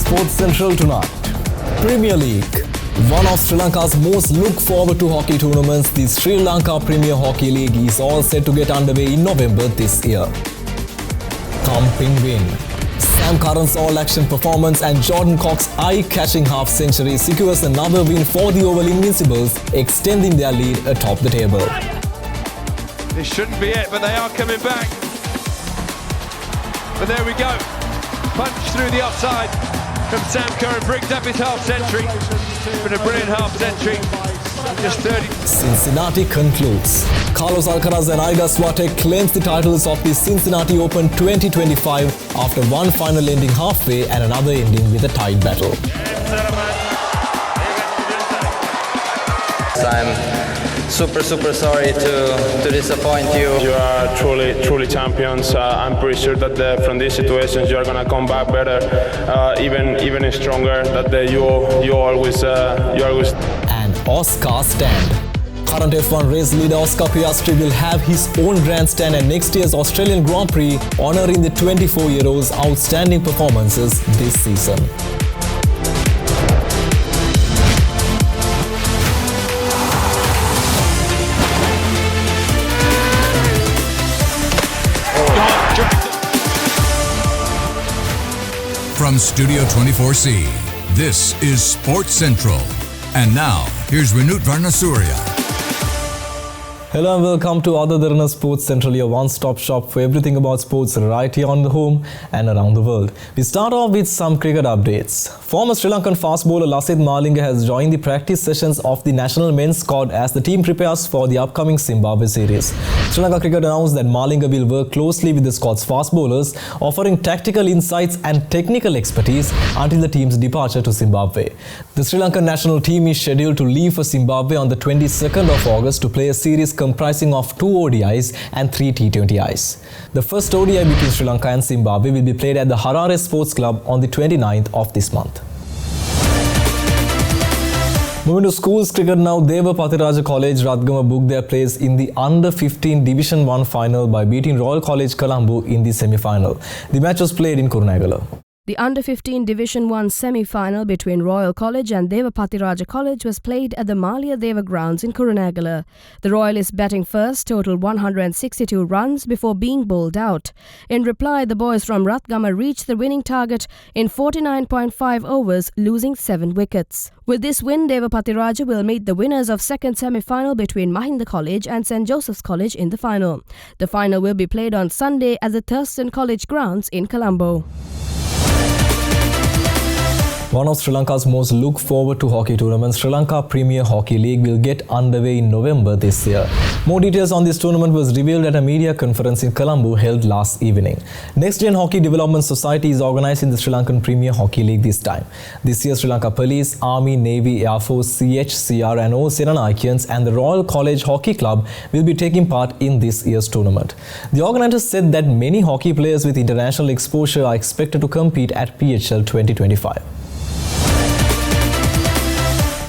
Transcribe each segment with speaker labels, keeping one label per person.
Speaker 1: Sports Central tonight. Premier League. One of Sri Lanka's most looked forward to hockey tournaments, the Sri Lanka Premier Hockey League is all set to get underway in November this year. Thumping win. Sam Curran's all-action performance and Jordan Cox's eye-catching half-century secures another win for the Oval Invincibles, extending their lead atop the table.
Speaker 2: This shouldn't be it, but they are coming back. But there we go. Punch through the offside from Sam Curran, brings up his half-century. It's been a brilliant half-century. Just 30.
Speaker 1: Cincinnati concludes. Carlos Alcaraz and Iga Swiatek claims the titles of the Cincinnati Open 2025 after one final ending halfway and another ending with a tight battle.
Speaker 3: I'm super sorry to disappoint you.
Speaker 4: You are truly champions. I'm pretty sure that from these situations you are gonna come back better, even stronger. That you always.
Speaker 1: And Oscar stand. Current F1 race leader Oscar Piastri will have his own grandstand at next year's Australian Grand Prix, honouring the 24-year-old's outstanding performances this season.
Speaker 5: From Studio 24C, this is Sports Central. And now, here's Vinut Varnasurya.
Speaker 1: Hello and welcome to Derana Sports Central, your one-stop shop for everything about sports right here on the home and around the world. We start off with some cricket updates. Former Sri Lankan fast bowler Lasith Malinga has joined the practice sessions of the national men's squad as the team prepares for the upcoming Zimbabwe series. Sri Lanka Cricket announced that Malinga will work closely with the squad's fast bowlers, offering tactical insights and technical expertise until the team's departure to Zimbabwe. The Sri Lankan national team is scheduled to leave for Zimbabwe on the 22nd of August to play a series comprising of 2 ODIs and 3 T20Is. The first ODI between Sri Lanka and Zimbabwe will be played at the Harare Sports Club on the 29th of this month. Moving to schools cricket now, Deva Pathiraja College Rathgama booked their place in the Under-15 Division 1 final by beating Royal College Colombo in the semi-final. The match was played in Kurunegala.
Speaker 6: The Under-15 Division 1 semi-final between Royal College and Deva Pathiraja College was played at the Malia Deva grounds in Kurunegala. The Royalists batting first totaled 162 runs before being bowled out. In reply, the boys from Rathgama reached the winning target in 49.5 overs, losing 7 wickets. With this win, Deva Pathiraja will meet the winners of second semi-final between Mahinda College and St. Joseph's College in the final. The final will be played on Sunday at the Thurston College grounds in Colombo.
Speaker 1: One of Sri Lanka's most looked forward to hockey tournaments, Sri Lanka Premier Hockey League, will get underway in November this year. More details on this tournament was revealed at a media conference in Colombo held last evening. Next Gen Hockey Development Society is organising the Sri Lankan Premier Hockey League this time. This year, Sri Lanka Police, Army, Navy, Air Force, CHCR and all Seranaikians and the Royal College Hockey Club will be taking part in this year's tournament. The organisers said that many hockey players with international exposure are expected to compete at PHL 2025.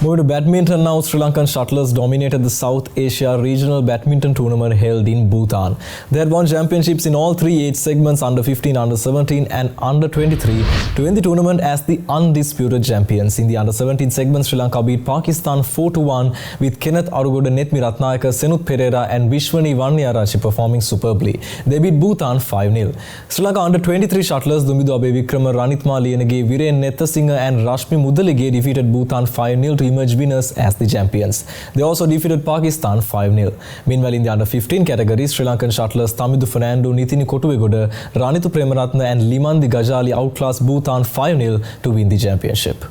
Speaker 1: Moving to badminton now, Sri Lankan shuttlers dominated the South Asia Regional Badminton Tournament held in Bhutan. They had won championships in all 3 age segments, under 15, under 17 and under 23 to win the tournament as the undisputed champions. In the under 17 segment, Sri Lanka beat Pakistan 4-1 with Kenneth Arugoda, Netmi Ratnayaka, Senuth Pereira and Vishwani Vanniyarachi performing superbly. They beat Bhutan 5-0. Sri Lanka under 23 shuttlers Dumbidu Abevikrama, Ranitma Liyanage, Viren Nethasinga and Rashmi Mudalige defeated Bhutan 5-0 to emerge winners as the champions. They also defeated Pakistan 5-0. Meanwhile, in the under-15 category, Sri Lankan shuttlers Tamidu Fernando, Nithini Kotuwegoda, Ranithu Premaratna and Limandi Gajali outclassed Bhutan 5-0 to win the championship.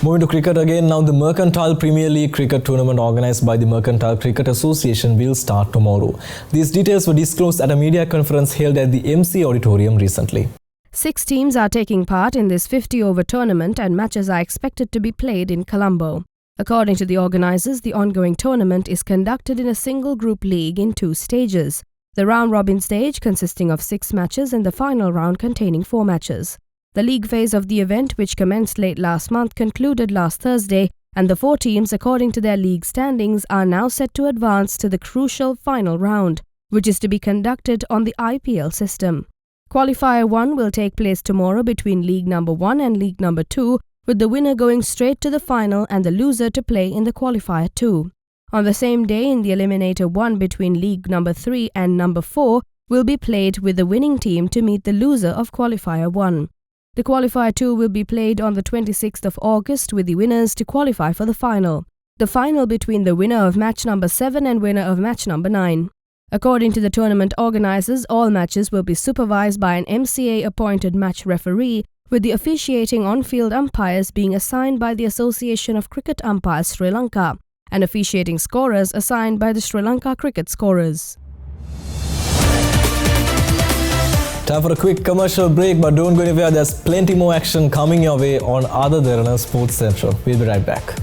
Speaker 1: Moving to cricket again now, the Mercantile Premier League cricket tournament organised by the Mercantile Cricket Association will start tomorrow. These details were disclosed at a media conference held at the MC Auditorium recently.
Speaker 6: 6 teams are taking part in this 50-over tournament and matches are expected to be played in Colombo. According to the organisers, the ongoing tournament is conducted in a single group league in 2 stages. The round-robin stage consisting of 6 matches and the final round containing 4 matches. The league phase of the event, which commenced late last month, concluded last Thursday, and the 4 teams, according to their league standings, are now set to advance to the crucial final round, which is to be conducted on the IPL system. Qualifier 1 will take place tomorrow between League Number 1 and League Number 2, with the winner going straight to the final and the loser to play in the Qualifier 2. On the same day, in the Eliminator 1 between League Number 3 and Number 4 will be played with the winning team to meet the loser of Qualifier 1. The Qualifier 2 will be played on the 26th of August with the winners to qualify for the final. The final between the winner of match number 7 and winner of match number 9. According to the tournament organisers, all matches will be supervised by an MCA-appointed match referee, with the officiating on-field umpires being assigned by the Association of Cricket Umpires Sri Lanka and officiating scorers assigned by the Sri Lanka Cricket Scorers.
Speaker 1: Time for a quick commercial break, but don't go anywhere. There's plenty more action coming your way on other Derana Sports Central. We'll be right back.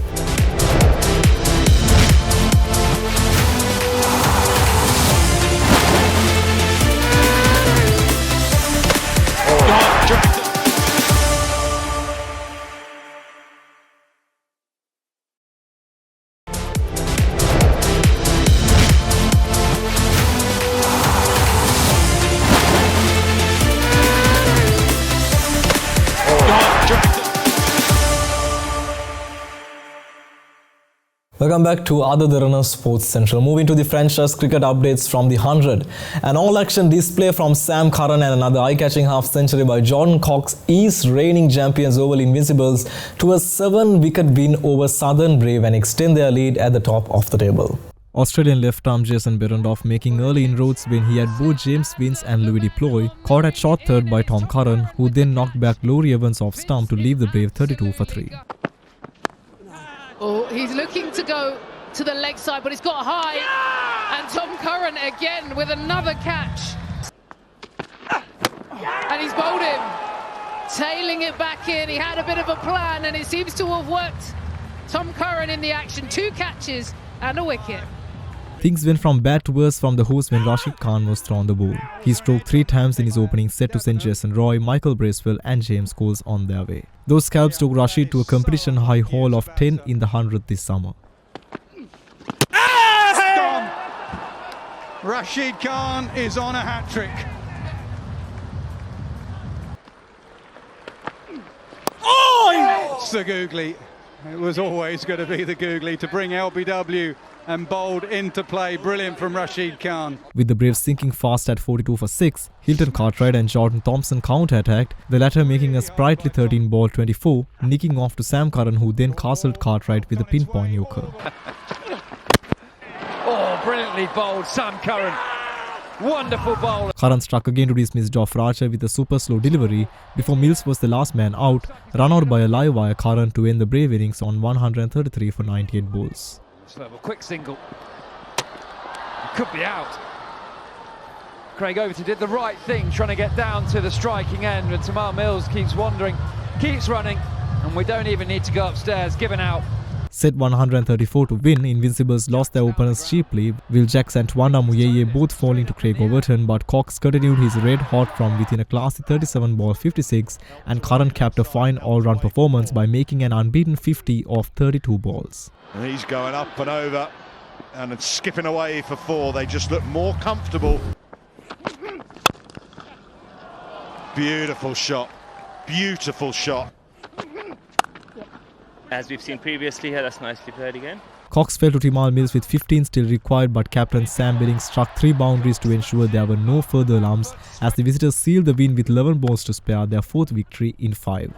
Speaker 1: Welcome back to other Derana Sports Central. Moving to the franchise cricket updates from the 100. An all-action display from Sam Curran and another eye-catching half-century by Jordan Cox eased reigning champions Oval Invincibles to a 7-wicket win over Southern Brave and extend their lead at the top of the table. Australian left-arm Jason Behrendorff making early inroads when he had both James Vince and Louis Deploy caught at short third by Tom Curran, who then knocked back Laurie Evans off stump to leave the Brave 32 for 3.
Speaker 7: Oh, he's looking to go to the leg side, but he's got high. And Tom Curran again with another catch. And he's bowled him. Tailing it back in. He had a bit of a plan and it seems to have worked. Tom Curran in the action. 2 catches and a wicket.
Speaker 1: Things went from bad to worse from the host when Rashid Khan was thrown the ball. He stroked 3 times in his opening set to send Jason Roy, Michael Bracewell and James Coles on their way. Those scalps took Rashid to a competition high haul of 10 in the 100th this summer.
Speaker 8: Rashid Khan is on a hat-trick. Oh! It's the googly. It was always going to be the googly to bring LBW and bowled into play. Brilliant from Rashid Khan. With the Braves sinking fast at 42 for 6, Hilton Cartwright and Jordan Thompson counter-attacked, the latter making a sprightly 13-ball 24, nicking off to Sam Curran, who then castled Cartwright with a pinpoint yorker.
Speaker 2: Oh, brilliantly bowled, Sam Curran. Wonderful bowl.
Speaker 1: Curran struck again to dismiss Geoff Archer with a super slow delivery before Mills was the last man out, run out by a live wire Curran to end the Brave innings on 133 for 98 balls.
Speaker 2: So a quick single. He could be out. Craig Overton did the right thing, trying to get down to the striking end, but Tamar Mills keeps wandering, keeps running, and we don't even need to go upstairs, given out.
Speaker 1: Set 134 to win, Invincibles lost their openers cheaply, Will Jacks and Twanda Muyeye both falling to Craig Overton, but Cox continued his red hot from within a classy 37-ball 56 and Curran capped a fine all-round performance by making an unbeaten 50 off 32 balls.
Speaker 9: And he's going up and over and skipping away for 4. They just look more comfortable. Beautiful shot. Beautiful shot.
Speaker 10: As we've seen previously here, that's nicely played again.
Speaker 1: Cox fell to Timal Mills with 15 still required, but captain Sam Billings struck 3 boundaries to ensure there were no further alarms as the visitors sealed the win with 11 balls to spare, their 4th victory in 5.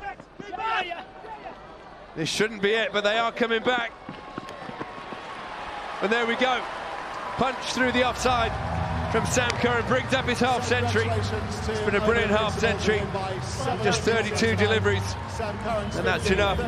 Speaker 2: This shouldn't be it, but they are coming back. And there we go. Punch through the offside from Sam Curran, brings up his half-century. It's been a brilliant half-century. Just 32 deliveries, and that's enough.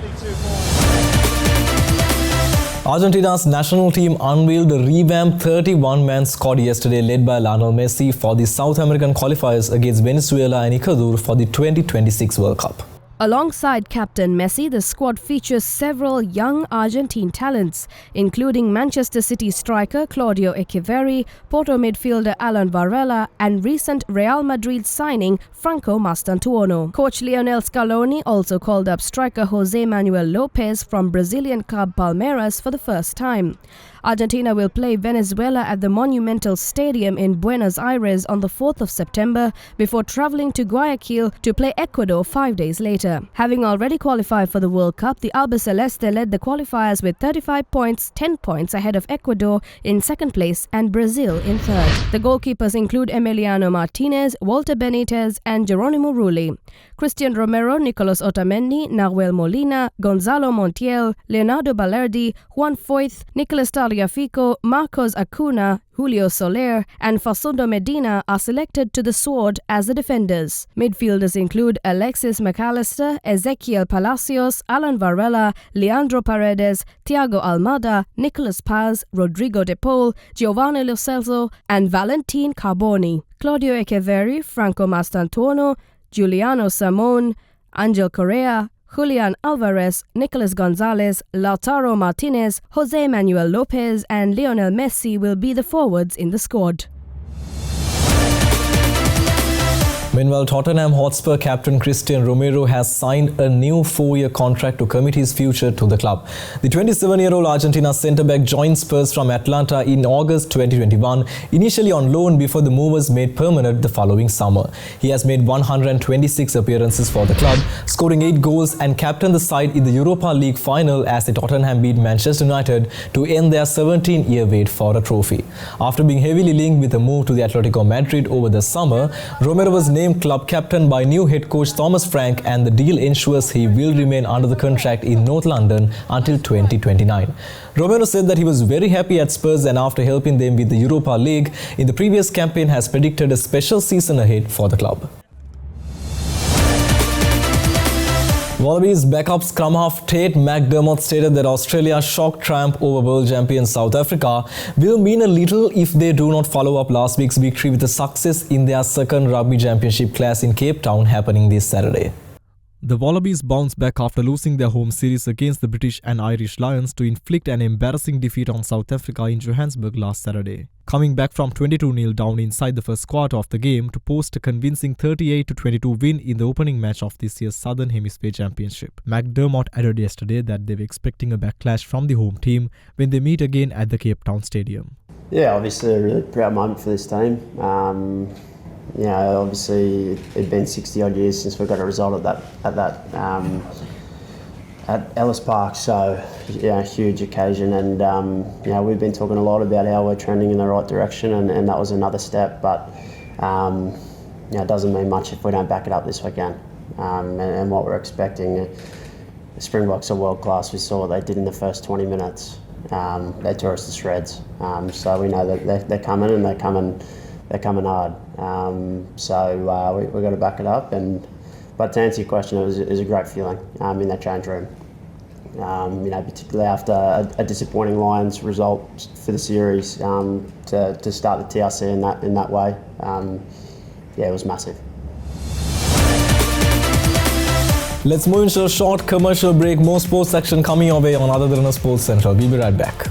Speaker 1: Argentina's national team unveiled a revamped 31-man squad yesterday led by Lionel Messi for the South American qualifiers against Venezuela and Ecuador for the 2026 World Cup.
Speaker 6: Alongside captain Messi, the squad features several young Argentine talents, including Manchester City striker Claudio Echeverri, Porto midfielder Alan Varela, and recent Real Madrid signing Franco Mastantuono. Coach Lionel Scaloni also called up striker Jose Manuel Lopez from Brazilian club Palmeiras for the first time. Argentina will play Venezuela at the Monumental Stadium in Buenos Aires on the 4th of September before travelling to Guayaquil to play Ecuador 5 days later. Having already qualified for the World Cup, the Albiceleste led the qualifiers with 35 points, 10 points ahead of Ecuador in second place and Brazil in third. The goalkeepers include Emiliano Martinez, Walter Benitez and Geronimo Rulli. Christian Romero, Nicolas Otamendi, Nahuel Molina, Gonzalo Montiel, Leonardo Balerdi, Juan Foyth, Nicolas Tagliafico, Marcos Acuna, Julio Soler and Facundo Medina are selected to the sword as the defenders. Midfielders include Alexis McAllister, Ezequiel Palacios, Alan Varela, Leandro Paredes, Thiago Almada, Nicolas Paz, Rodrigo De Paul, Giovanni Lo Celso and Valentin Carboni. Claudio Echeverri, Franco Mastantuono, Giuliano Simone, Angel Correa, Julian Alvarez, Nicolas Gonzalez, Lautaro Martinez, Jose Manuel Lopez and Lionel Messi will be the forwards in the squad.
Speaker 1: Meanwhile, Tottenham Hotspur captain Christian Romero has signed a new 4-year contract to commit his future to the club. The 27-year-old Argentina centre-back joined Spurs from Atlanta in August 2021, initially on loan before the move was made permanent the following summer. He has made 126 appearances for the club, scoring 8 goals and captained the side in the Europa League final as the Tottenham beat Manchester United to end their 17-year wait for a trophy. After being heavily linked with a move to the Atletico Madrid over the summer, Romero was named club captain by new head coach Thomas Frank, and the deal ensures he will remain under the contract in North London until 2029. Romero said that he was very happy at Spurs and after helping them with the Europa League in the previous campaign has predicted a special season ahead for the club. Wallabies backup scrum half Tate McDermott stated that Australia's shock triumph over world champion South Africa will mean a little if they do not follow up last week's victory with a success in their second rugby championship clash in Cape Town happening this Saturday. The Wallabies bounced back after losing their home series against the British and Irish Lions to inflict an embarrassing defeat on South Africa in Johannesburg last Saturday. Coming back from 22-0 down inside the first quarter of the game to post a convincing 38-22 win in the opening match of this year's Southern Hemisphere Championship. McDermott added yesterday that they were expecting a backlash from the home team when they meet again at the Cape Town Stadium.
Speaker 11: Yeah, obviously a really proud moment for this team. Obviously it'd been 60 odd years since we got a result at Ellis Park, so huge occasion, and we've been talking a lot about how we're trending in the right direction, and that was another step, but it doesn't mean much if we don't back it up this weekend, and what we're expecting. The Springboks are world class. We saw what they did in the first 20 minutes. They tore us to shreds, so we know that they're coming, and they're coming hard. We've got to back it up. But to answer your question, it was a great feeling in that change room. Particularly after a disappointing Lions result for the series, to start the TRC in that way, it was massive.
Speaker 1: Let's move into a short commercial break. More sports action coming your way on Other Than a Sports Central. We'll be right back.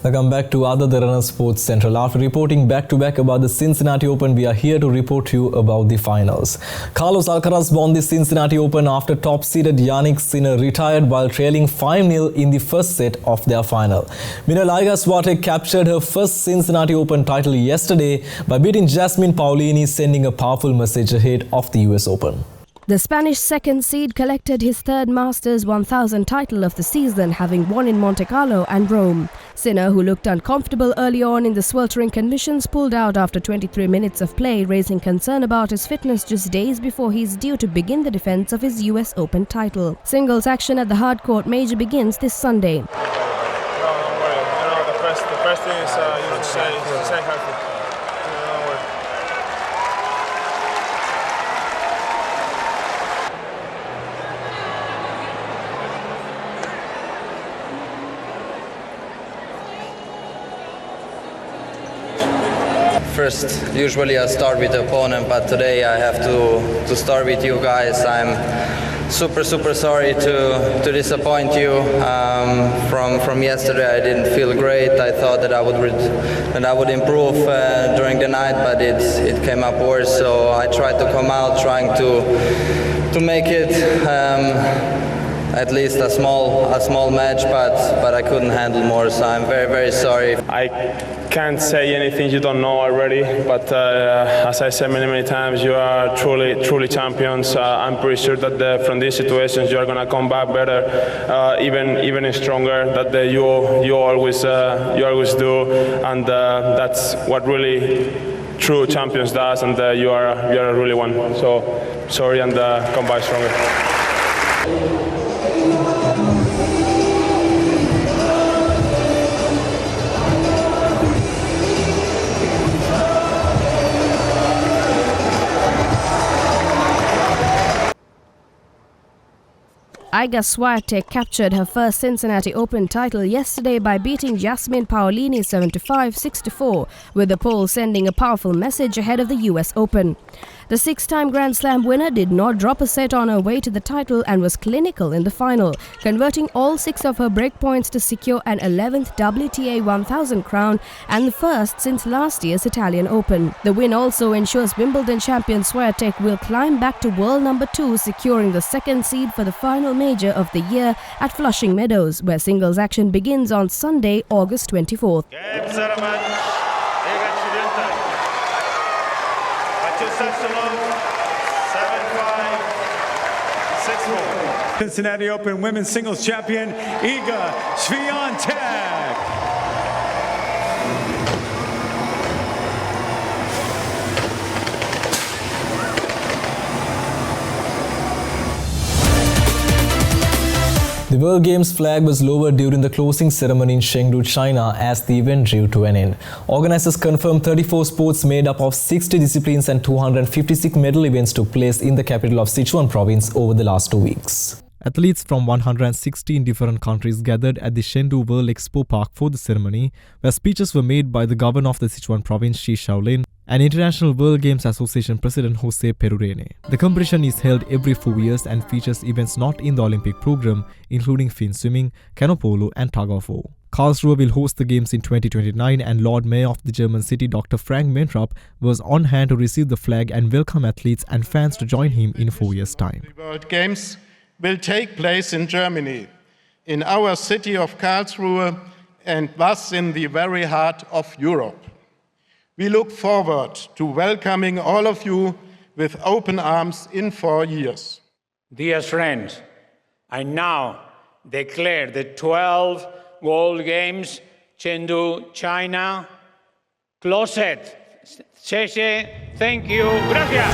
Speaker 1: Welcome back to Other Derana Sports Central. After reporting back-to-back about the Cincinnati Open, we are here to report to you about the finals. Carlos Alcaraz won the Cincinnati Open after top-seeded Yannick Sinner retired while trailing 5-0 in the first set of their final. Meanwhile, Iga Swiatek captured her first Cincinnati Open title yesterday by beating Jasmine Paolini, sending a powerful message ahead of the US Open.
Speaker 6: The Spanish second seed collected his third Masters 1000 title of the season, having won in Monte Carlo and Rome. Sinner, who looked uncomfortable early on in the sweltering conditions, pulled out after 23 minutes of play, raising concern about his fitness just days before he is due to begin the defense of his US Open title. Singles action at the hardcourt major begins this Sunday.
Speaker 12: No, don't worry. The first thing is stay healthy. Don't worry.
Speaker 3: first, usually I start with the opponent, but today I have to start with you guys. I'm super sorry to disappoint you. From yesterday I didn't feel great. I thought that I would improve during the night, but it came up worse. So I tried to come out trying to make it at least a small match, but I couldn't handle more. So I'm very sorry.
Speaker 4: I can't say anything you don't know already, but as I said many times, you are truly champions. I'm pretty sure that from these situations you are going to come back better, even stronger. That you always do, and that's what really true champions does. And you are a really one. So sorry, and come back stronger.
Speaker 6: Iga Swiatek captured her first Cincinnati Open title yesterday by beating Jasmine Paolini 75-64, with the poll sending a powerful message ahead of the US Open. The six-time Grand Slam winner did not drop a set on her way to the title and was clinical in the final, converting all 6 of her breakpoints to secure an 11th WTA 1000 crown and the first since last year's Italian Open. The win also ensures Wimbledon champion Swiatek will climb back to world number 2, securing the second seed for the final major of the year at Flushing Meadows, where singles action begins on Sunday, August 24th.
Speaker 8: Cincinnati Open Women's Singles Champion Iga Swiatek.
Speaker 1: The World Games flag was lowered during the closing ceremony in Chengdu, China, as the event drew to an end. Organizers confirmed 34 sports made up of 60 disciplines and 256 medal events took place in the capital of Sichuan province over the last 2 weeks. Athletes from 116 different countries gathered at the Chengdu World Expo Park for the ceremony, where speeches were made by the governor of the Sichuan province, Shi Shaolin, and International World Games Association President Jose Perurene. The competition is held every 4 years and features events not in the Olympic program, including fin swimming, canoe polo, and tug of war. Karlsruhe will host the Games in 2029, and Lord Mayor of the German city, Dr. Frank Mentrup, was on hand to receive the flag and welcome athletes and fans to join him in 4 years' time.
Speaker 13: The World Games will take place in Germany, in our city of Karlsruhe, and thus in the very heart of Europe. We look forward to welcoming all of you with open arms in 4 years.
Speaker 14: Dear friends, I now declare the 12 World Games Chengdu, China, closed. Thank you. Gracias.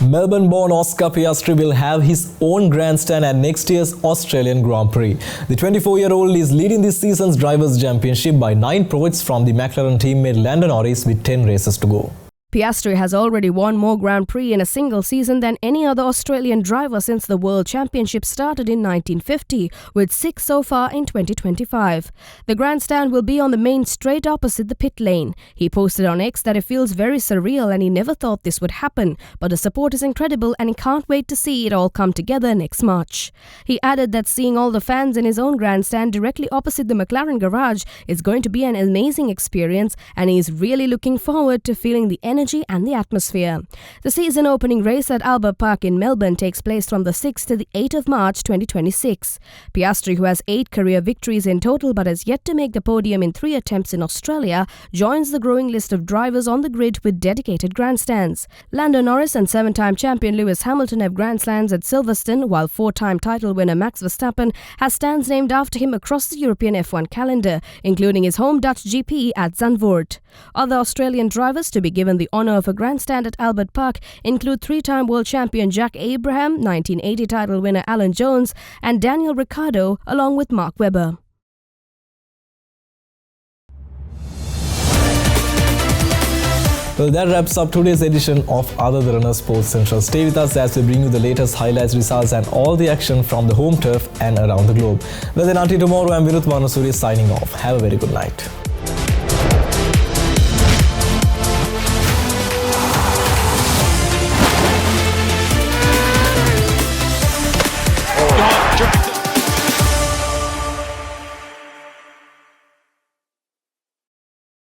Speaker 1: Melbourne-born Oscar Piastri will have his own grandstand at next year's Australian Grand Prix. The 24-year-old is leading this season's Drivers' Championship by 9 points from the McLaren teammate Lando Norris with 10 races to go.
Speaker 6: Piastri has already won more Grand Prix in a single season than any other Australian driver since the World Championship started in 1950, with 6 so far in 2025. The grandstand will be on the main straight opposite the pit lane. He posted on X that it feels very surreal and he never thought this would happen, but the support is incredible and he can't wait to see it all come together next March. He added that seeing all the fans in his own grandstand directly opposite the McLaren garage is going to be an amazing experience, and he is really looking forward to feeling the energy and the atmosphere. The season opening race at Albert Park in Melbourne takes place from the 6th to the 8th of March 2026. Piastri, who has 8 career victories in total but has yet to make the podium in 3 attempts in Australia, joins the growing list of drivers on the grid with dedicated grandstands. Lando Norris and 7-time champion Lewis Hamilton have grandstands at Silverstone, while 4-time title winner Max Verstappen has stands named after him across the European F1 calendar, including his home Dutch GP at Zandvoort. Other Australian drivers to be given the honour of a grandstand at Albert Park include 3-time world champion Jack Abraham, 1980 title winner Alan Jones, and Daniel Ricciardo, along with Mark Webber.
Speaker 1: Well, that wraps up today's edition of Other Derana Sports Central. Stay with us as we bring you the latest highlights, results and all the action from the home turf and around the globe. Well then, until tomorrow, I'm Vinod Varnasuri signing off. Have a very good night.